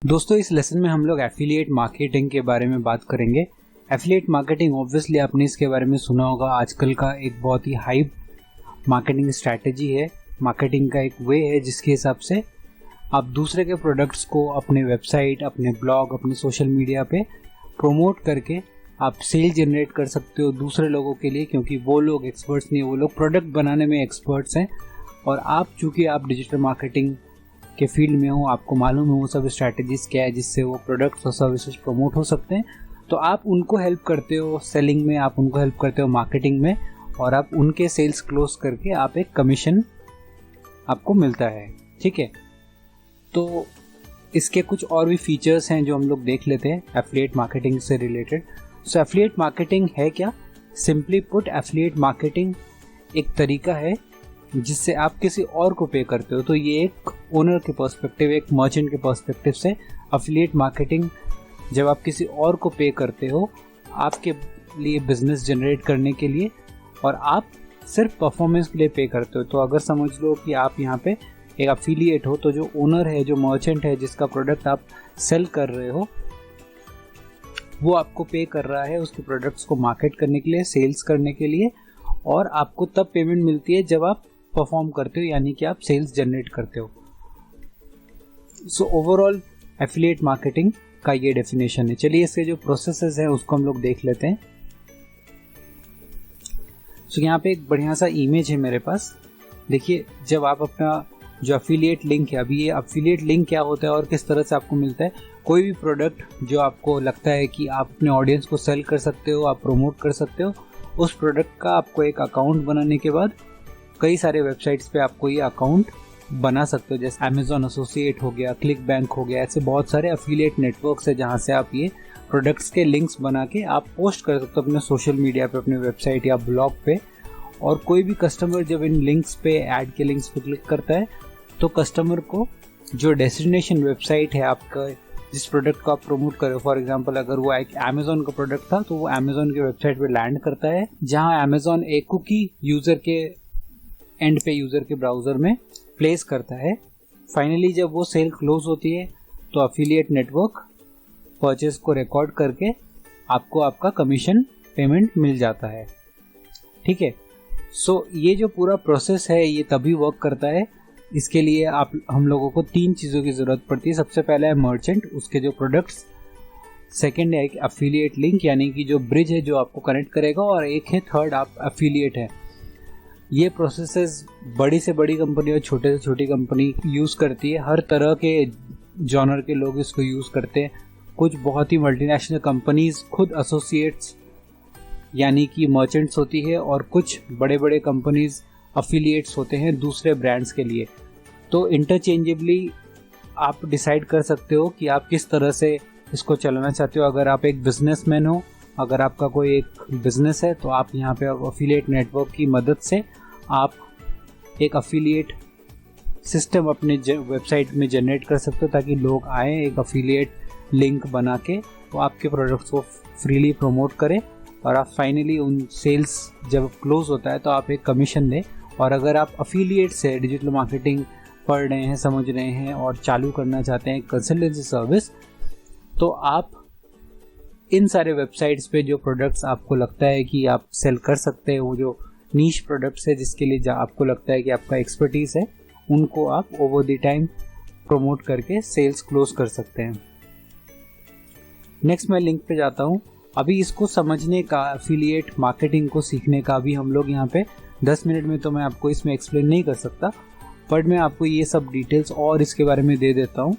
दोस्तों, इस लेसन में हम लोग एफिलिएट मार्केटिंग के बारे में बात करेंगे। एफिलिएट मार्केटिंग ऑब्वियसली आपने इसके बारे में सुना होगा, आजकल का एक बहुत ही हाइप मार्केटिंग स्ट्रैटेजी है, मार्केटिंग का एक वे है जिसके हिसाब से आप दूसरे के प्रोडक्ट्स को अपने वेबसाइट, अपने ब्लॉग, अपने सोशल मीडिया पे प्रमोट करके आप सेल जनरेट कर सकते हो दूसरे लोगों के लिए, क्योंकि वो लोग एक्सपर्ट्स नहीं, वो लोग प्रोडक्ट बनाने में एक्सपर्ट्स हैं और आप चूँकि आप डिजिटल मार्केटिंग के फील्ड में हो, आपको मालूम है वो सब स्ट्रैटेजीज क्या है जिससे वो प्रोडक्ट्स और सर्विसेज प्रमोट हो सकते हैं। तो आप उनको हेल्प करते हो सेलिंग में, आप उनको हेल्प करते हो मार्केटिंग में, और आप उनके सेल्स क्लोज करके आप एक कमीशन आपको मिलता है। ठीक है, तो इसके कुछ और भी फीचर्स हैं जो हम लोग देख लेते हैं एफिलिएट मार्केटिंग से रिलेटेड। सो एफिलिएट मार्केटिंग है क्या? सिंपली पुट, एफिलिएट मार्केटिंग एक तरीका है जिससे आप किसी और को पे करते हो। तो ये एक ओनर के पर्सपेक्टिव, एक मर्चेंट के पर्सपेक्टिव से एफिलिएट मार्केटिंग, जब आप किसी और को पे करते हो आपके लिए बिजनेस जनरेट करने के लिए, और आप सिर्फ परफॉर्मेंस के लिए पे करते हो। तो अगर समझ लो कि आप यहाँ पे एक एफिलिएट हो, तो जो ओनर है, जो मर्चेंट है, जिसका प्रोडक्ट आप सेल कर रहे हो, वो आपको पे कर रहा है उसके प्रोडक्ट्स को मार्केट करने के लिए, सेल्स करने के लिए, और आपको तब पेमेंट मिलती है जब आप परफॉर्म करते हो, यानी कि आप सेल्स जनरेट करते हो। सो ओवरऑल एफिलिएट मार्केटिंग का ये डेफिनेशन है। चलिए इसके जो प्रोसेसेस हैं उसको हम लोग देख लेते हैं। सो यहाँ पे एक बढ़िया सा इमेज है मेरे पास। देखिए, जब आप अपना जो एफिलिएट लिंक है, अभी ये एफिलिएट लिंक क्या होता है और किस तरह से आपको मिलता है, कोई भी प्रोडक्ट जो आपको लगता है कि आप अपने ऑडियंस को सेल कर सकते हो, आप प्रमोट कर सकते हो, उस प्रोडक्ट का आपको एक अकाउंट बनाने के बाद कई सारे वेबसाइट्स पे आपको ये अकाउंट बना सकते हो, जैसे अमेजॉन एसोसिएट हो गया, क्लिक बैंक हो गया, ऐसे बहुत सारे एफिलिएट नेटवर्क्स है जहाँ से आप ये प्रोडक्ट्स के लिंक्स बना के आप पोस्ट कर सकते हो अपने सोशल मीडिया पे, अपने वेबसाइट या ब्लॉग पे। और कोई भी कस्टमर जब इन लिंक्स पे, ऐड के लिंक्स पे क्लिक करता है, तो कस्टमर को जो डेस्टिनेशन वेबसाइट है आपका, जिस प्रोडक्ट को आप प्रमोट करो, फॉर एग्जांपल अगर वो एक अमेजॉन का प्रोडक्ट था तो वो अमेजॉन की वेबसाइट पे लैंड करता है, जहां अमेजॉन एक कुकी यूजर के एंड पे, यूजर के ब्राउजर में प्लेस करता है। फाइनली जब वो सेल क्लोज होती है तो एफिलिएट नेटवर्क परचेज को रिकॉर्ड करके आपको आपका कमीशन पेमेंट मिल जाता है। ठीक है, सो ये जो पूरा प्रोसेस है ये तभी वर्क करता है। इसके लिए हम लोगों को 3 चीज़ों की ज़रूरत पड़ती है। सबसे पहला है मर्चेंट, उसके जो प्रोडक्ट्स, सेकंड है एक एफिलिएट लिंक, यानी कि जो ब्रिज है जो आपको कनेक्ट करेगा, और एक है थर्ड आप एफिलिएट है। ये प्रोसेसेस बड़ी से बड़ी कंपनी और छोटे से छोटी कंपनी यूज़ करती है, हर तरह के जॉनर के लोग इसको यूज़ करते हैं। कुछ बहुत ही मल्टीनेशनल कंपनीज खुद एसोसिएट्स यानी कि मर्चेंट्स होती है, और कुछ बड़े बड़े कंपनीज अफिलिएट्स होते हैं दूसरे ब्रांड्स के लिए। तो इंटरचेंजेबली आप डिसाइड कर सकते हो कि आप किस तरह से इसको चलाना चाहते हो। अगर आप एक बिजनेसमैन हो, अगर आपका कोई एक बिजनेस है, तो आप यहाँ पे अफिलिएट नेटवर्क की मदद से आप एक अफिलिएट सिस्टम अपने वेबसाइट में जनरेट कर सकते हो, ताकि लोग आए, एक अफिलिएट लिंक बना के वो आपके प्रोडक्ट्स को फ्रीली प्रमोट करें, और आप फाइनली उन सेल्स जब क्लोज होता है तो आप एक कमीशन दें। और अगर आप अफिलिएट से डिजिटल मार्केटिंग पढ़ रहे हैं, समझ रहे हैं और चालू करना चाहते हैं कंसल्टेंसी सर्विस, तो आप इन सारे वेबसाइट्स पे जो प्रोडक्ट्स आपको लगता है कि आप सेल कर सकते हैं, वो जो नीश प्रोडक्ट्स है जिसके लिए आपको लगता है कि आपका एक्सपर्टीज़ है, उनको आप ओवर द टाइम प्रमोट करके सेल्स क्लोज कर सकते हैं। नेक्स्ट मैं लिंक पे जाता हूँ। अभी इसको समझने का, एफिलिएट मार्केटिंग को सीखने का भी हम लोग यहाँ पे 10 मिनट में तो मैं आपको इसमें एक्सप्लेन नहीं कर सकता, बट मैं आपको ये सब डिटेल्स और इसके बारे में दे देता हूँ।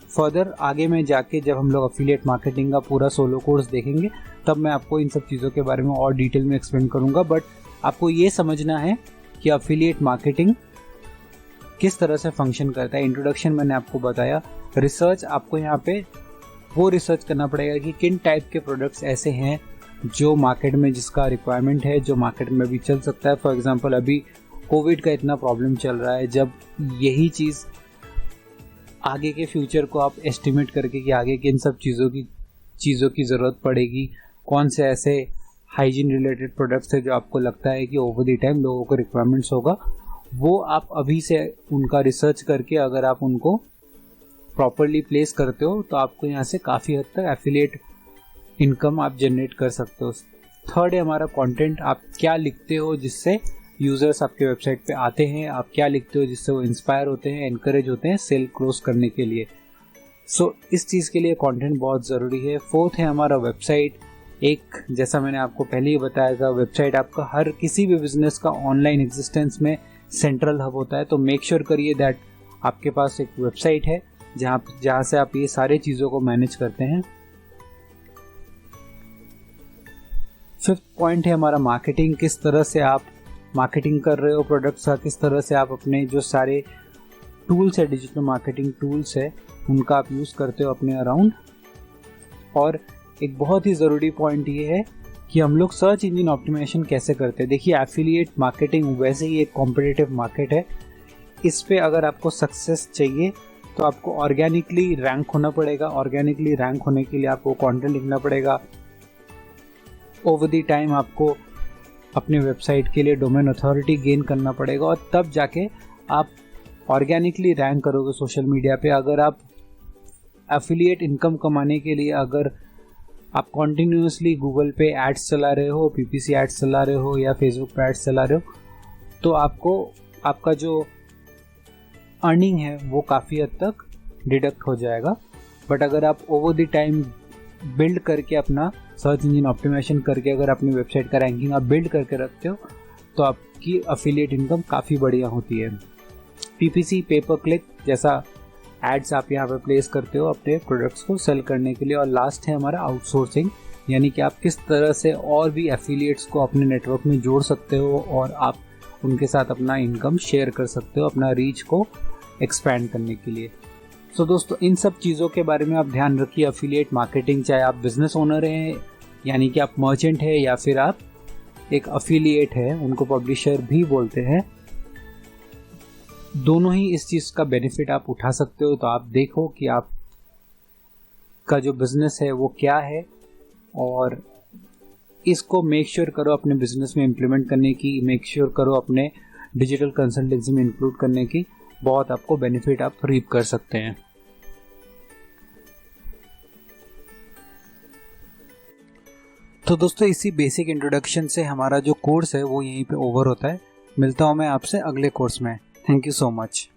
फर्दर आगे में जाके जब हम लोग एफिलिएट मार्केटिंग का पूरा सोलो कोर्स देखेंगे, तब मैं आपको इन सब चीज़ों के बारे में और डिटेल में एक्सप्लेन करूँगा। बट आपको ये समझना है कि एफिलिएट मार्केटिंग किस तरह से फंक्शन करता है। इंट्रोडक्शन मैंने आपको बताया। रिसर्च, आपको यहाँ पे वो रिसर्च करना पड़ेगा कि किन टाइप के प्रोडक्ट्स ऐसे हैं जो मार्केट में, जिसका रिक्वायरमेंट है, जो मार्केट में भी चल सकता है। फॉर एग्जांपल अभी कोविड का इतना प्रॉब्लम चल रहा है, जब यही चीज़ आगे के फ्यूचर को आप एस्टिमेट करके कि आगे किन सब चीज़ों की ज़रूरत पड़ेगी, कौन से ऐसे हाइजीन रिलेटेड प्रोडक्ट्स है जो आपको लगता है कि ओवर द टाइम लोगों को रिक्वायरमेंट्स होगा, वो आप अभी से उनका रिसर्च करके अगर आप उनको प्रॉपरली प्लेस करते हो तो आपको यहाँ से काफ़ी हद तक एफिलिएट इनकम आप जनरेट कर सकते हो। थर्ड है हमारा कंटेंट, आप क्या लिखते हो जिससे यूजर्स आपके वेबसाइट पे आते हैं, आप क्या लिखते हो जिससे वो इंस्पायर होते हैं, एनकरेज होते हैं सेल क्लोज करने के लिए। सो इस चीज़ के लिए कंटेंट बहुत ज़रूरी है। फोर्थ है हमारा वेबसाइट। एक जैसा मैंने आपको पहले ही बताया था, वेबसाइट आपका हर किसी भी बिजनेस का ऑनलाइन एग्जिस्टेंस में सेंट्रल हब होता है। तो मेक श्योर करिए दैट आपके पास एक वेबसाइट है जहाँ से आप ये सारे चीज़ों को मैनेज करते हैं। फिफ्थ पॉइंट है हमारा मार्केटिंग। किस तरह से आप मार्केटिंग कर रहे हो प्रोडक्ट्स का, किस तरह से आप अपने जो सारे टूल्स है, डिजिटल मार्केटिंग टूल्स है, उनका आप यूज़ करते हो अपने अराउंड। और एक बहुत ही ज़रूरी पॉइंट ये है कि हम लोग सर्च इंजन ऑप्टिमाइजेशन कैसे करते हैं। देखिए, एफिलिएट मार्केटिंग वैसे ही एक कॉम्पिटिटिव मार्केट है। इस पे अगर आपको सक्सेस चाहिए तो आपको ऑर्गेनिकली रैंक होना पड़ेगा। ऑर्गेनिकली रैंक होने के लिए आपको कंटेंट लिखना पड़ेगा। ओवर द टाइम आपको अपने वेबसाइट के लिए डोमेन अथॉरिटी गेन करना पड़ेगा और तब जाके आप ऑर्गेनिकली रैंक करोगे सोशल मीडिया पे। अगर आप एफिलिएट इनकम कमाने के लिए अगर आप कॉन्टिन्यूसली गूगल पे एड्स चला रहे हो, पीपीसी एड्स चला रहे हो या फेसबुक पे एड्स चला रहे हो, तो आपको आपका जो अर्निंग है वो काफ़ी हद तक डिडक्ट हो जाएगा। बट अगर आप ओवर द टाइम बिल्ड करके अपना सर्च इंजन ऑप्टिमाइजेशन करके अगर अपनी वेबसाइट का रैंकिंग आप बिल्ड करके रखते हो तो आपकी एफिलिएट इनकम काफ़ी बढ़िया होती है। पीपीसी, पे पर क्लिक जैसा एड्स आप यहाँ पे प्लेस करते हो अपने प्रोडक्ट्स को सेल करने के लिए। और लास्ट है हमारा आउटसोर्सिंग, यानी कि आप किस तरह से और भी एफिलिएट्स को अपने नेटवर्क में जोड़ सकते हो और आप उनके साथ अपना इनकम शेयर कर सकते हो अपना रीच को एक्सपैंड करने के लिए। सो दोस्तों, इन सब चीज़ों के बारे में आप ध्यान रखिए। एफिलिएट मार्केटिंग, चाहे आप बिजनेस ओनर हैं यानी कि आप मर्चेंट है या फिर आप एक एफिलिएट है, उनको पब्लिशर भी बोलते हैं, दोनों ही इस चीज़ का बेनिफिट आप उठा सकते हो। तो आप देखो कि आप का जो बिजनेस है वो क्या है और इसको मेक श्योर करो अपने बिजनेस में इम्प्लीमेंट करने की, मेक श्योर करो अपने डिजिटल कंसल्टेंसी में इंक्लूड करने की। बहुत आपको बेनिफिट आप रीप कर सकते हैं। तो दोस्तों, इसी बेसिक इंट्रोडक्शन से हमारा जो कोर्स है वो यहीं पे ओवर होता है। मिलता हूँ मैं आपसे अगले कोर्स में। Thank you so much.